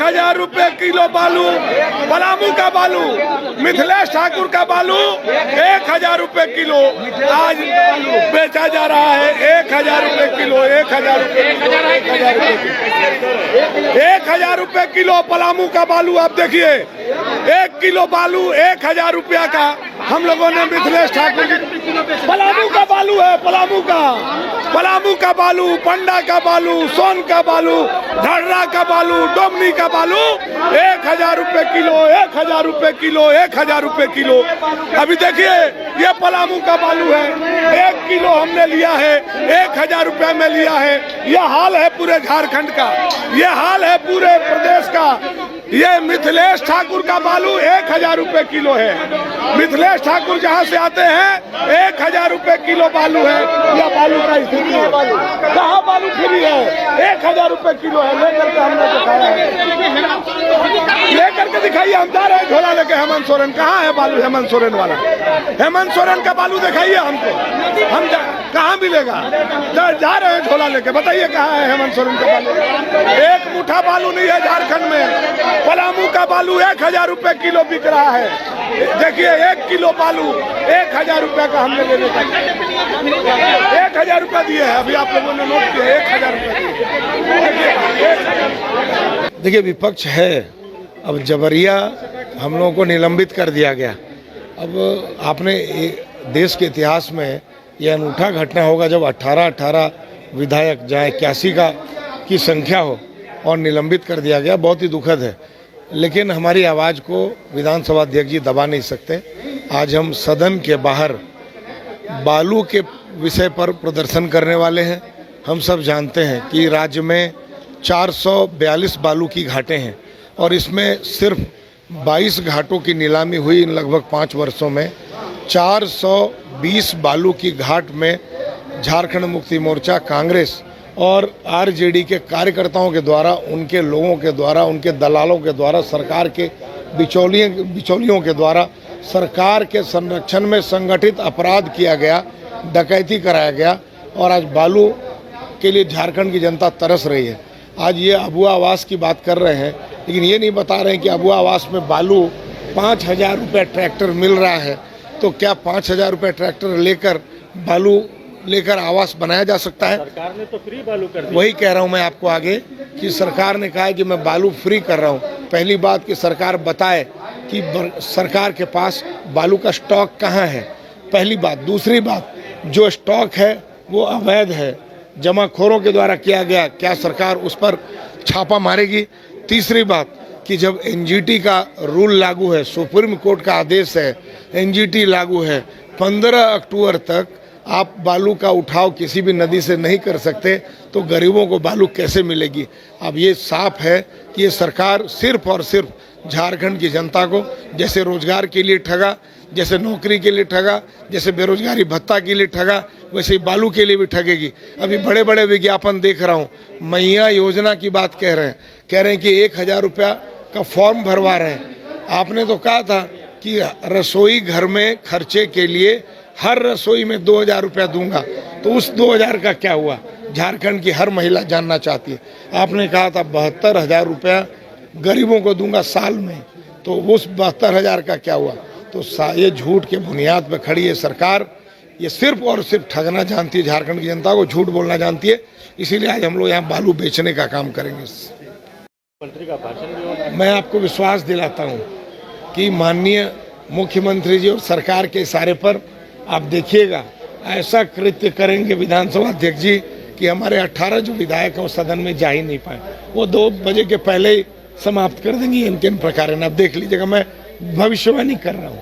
1000 रुपए किलो बालू, पलामू का बालू, मिथिलेश ठाकुर का बालू 1000 रुपए किलो आज बेचा जा रहा है। 1000 रुपए किलो, 1000 रुपए, 1000 रुपए किलो पलामू का बालू। आप देखिए 1 किलो बालू 1000 रुपया का हम लोगों ने मिथिलेश ठाकुर, पलामू का बालू है, पलामू का बालू, पंडा का बालू, सोन का बालू, धड़रा का बालू, डोमनी का बालू 1000 रुपए किलो, 1000 रुपए किलो, 1000 रुपए किलो। अभी देखिए ये पलामू का बालू है, 1 किलो हमने लिया है, 1000 रुपए में लिया है। यह हाल है पूरे झारखंड का, ये हाल है पूरे प्रदेश का। ये मिथिलेश ठाकुर का बालू 1000 रुपए किलो है। मिथिलेश ठाकुर जहाँ से आते हैं 1000 रुपए किलो बालू है। यह बालू का स्थिति है। कहाँ बालू फ्री है? 1000 रुपए किलो है। लेकर के हमने दिखाया है, लेकर के दिखाइए। हम जा रहे हैं झोला लेके। हेमंत सोरेन कहाँ है बालू? हेमंत सोरेन वाला, हेमंत सोरेन का बालू दिखाइए हमको। हम कहाँ मिलेगा? जा रहे हैं झोला लेके, बताइए कहाँ है हेमंत सोरेन का बालू? एक मुठ्ठा बालू नहीं है झारखंड में। पलामू का बालू 1000 रुपए किलो बिक रहा है। देखिए 1 किलो बालू 1000 रुपए का हमने लेने का 1000 रुपए दिए हैं। अभी आप लोगों ने नोट किया 1000 रुपए। देखिए विपक्ष है, अब जबरिया हम लोगों को निलंबित कर दिया गया। अब आपने देश के इतिहास में यह अनूठा घटना होगा जब 18 विधायक जहाँ 81 की संख्या हो और निलंबित कर दिया गया। बहुत ही दुखद है, लेकिन हमारी आवाज़ को विधानसभा अध्यक्ष जी दबा नहीं सकते। आज हम सदन के बाहर बालू के विषय पर प्रदर्शन करने वाले हैं। हम सब जानते हैं कि राज्य में 442 बालू की घाटें हैं और इसमें सिर्फ 22 घाटों की नीलामी हुई इन लगभग 5 वर्षों में। 420 बालू की घाट में झारखंड मुक्ति मोर्चा, कांग्रेस और आरजेडी के कार्यकर्ताओं के द्वारा, उनके लोगों के द्वारा, उनके दलालों के द्वारा, सरकार के बिचौलियों के द्वारा सरकार के संरक्षण में संगठित अपराध किया गया, डकैती कराया गया और आज बालू के लिए झारखंड की जनता तरस रही है। आज ये अबुआ आवास की बात कर रहे हैं, लेकिन ये नहीं बता रहे हैं कि अबुआ आवास में बालू 5000 रुपये ट्रैक्टर मिल रहा है। तो क्या 5000 रुपये ट्रैक्टर लेकर बालू लेकर आवास बनाया जा सकता है? सरकार ने तो फ्री बालू कर दिया। वही कह रहा हूं मैं आपको आगे कि सरकार ने कहा है कि मैं बालू फ्री कर रहा हूं। पहली बात कि सरकार बताए कि सरकार के पास बालू का स्टॉक कहां है, पहली बात। दूसरी बात, जो स्टॉक है वो अवैध है, जमाखोरों के द्वारा किया गया, क्या सरकार उस पर छापा मारेगी? तीसरी बात कि जब एनजीटी का रूल लागू है, सुप्रीम कोर्ट का आदेश है, एनजीटी लागू है, 15 अक्टूबर तक आप बालू का उठाव किसी भी नदी से नहीं कर सकते, तो गरीबों को बालू कैसे मिलेगी? अब ये साफ है कि ये सरकार सिर्फ और सिर्फ झारखंड की जनता को जैसे रोजगार के लिए ठगा, जैसे नौकरी के लिए ठगा, जैसे बेरोजगारी भत्ता के लिए ठगा, वैसे ही बालू के लिए भी ठगेगी। अभी बड़े बड़े विज्ञापन देख रहा हूँ, मैया योजना की बात कह रहे हैं कि 1000 रुपया का फॉर्म भरवा रहे हैं। आपने तो कहा था कि रसोई घर में खर्चे के लिए हर रसोई में 2000 रुपया दूंगा, तो उस 2000 का क्या हुआ? झारखंड की हर महिला जानना चाहती है। आपने कहा था 72,000 रुपया गरीबों को दूंगा साल में, तो उस 72,000 का क्या हुआ? तो ये झूठ के बुनियाद पर खड़ी है सरकार। ये सिर्फ और सिर्फ ठगना जानती है, झारखंड की जनता को झूठ बोलना जानती है। इसीलिए आज हम लोग यहाँ बालू बेचने का काम करेंगे। मंत्री का भाषण भी होगा। मैं आपको विश्वास दिलाता हूँ कि माननीय मुख्यमंत्री जी और सरकार के इशारे पर आप देखिएगा ऐसा कृत्य करेंगे विधानसभा अध्यक्ष जी कि हमारे 18 जो विधायक हैं वो सदन में जा ही नहीं पाए। वो 2 बजे के पहले ही समाप्त कर देंगे इनके प्रकार। आप देख लीजिएगा, मैं भविष्यवाणी कर रहा हूँ।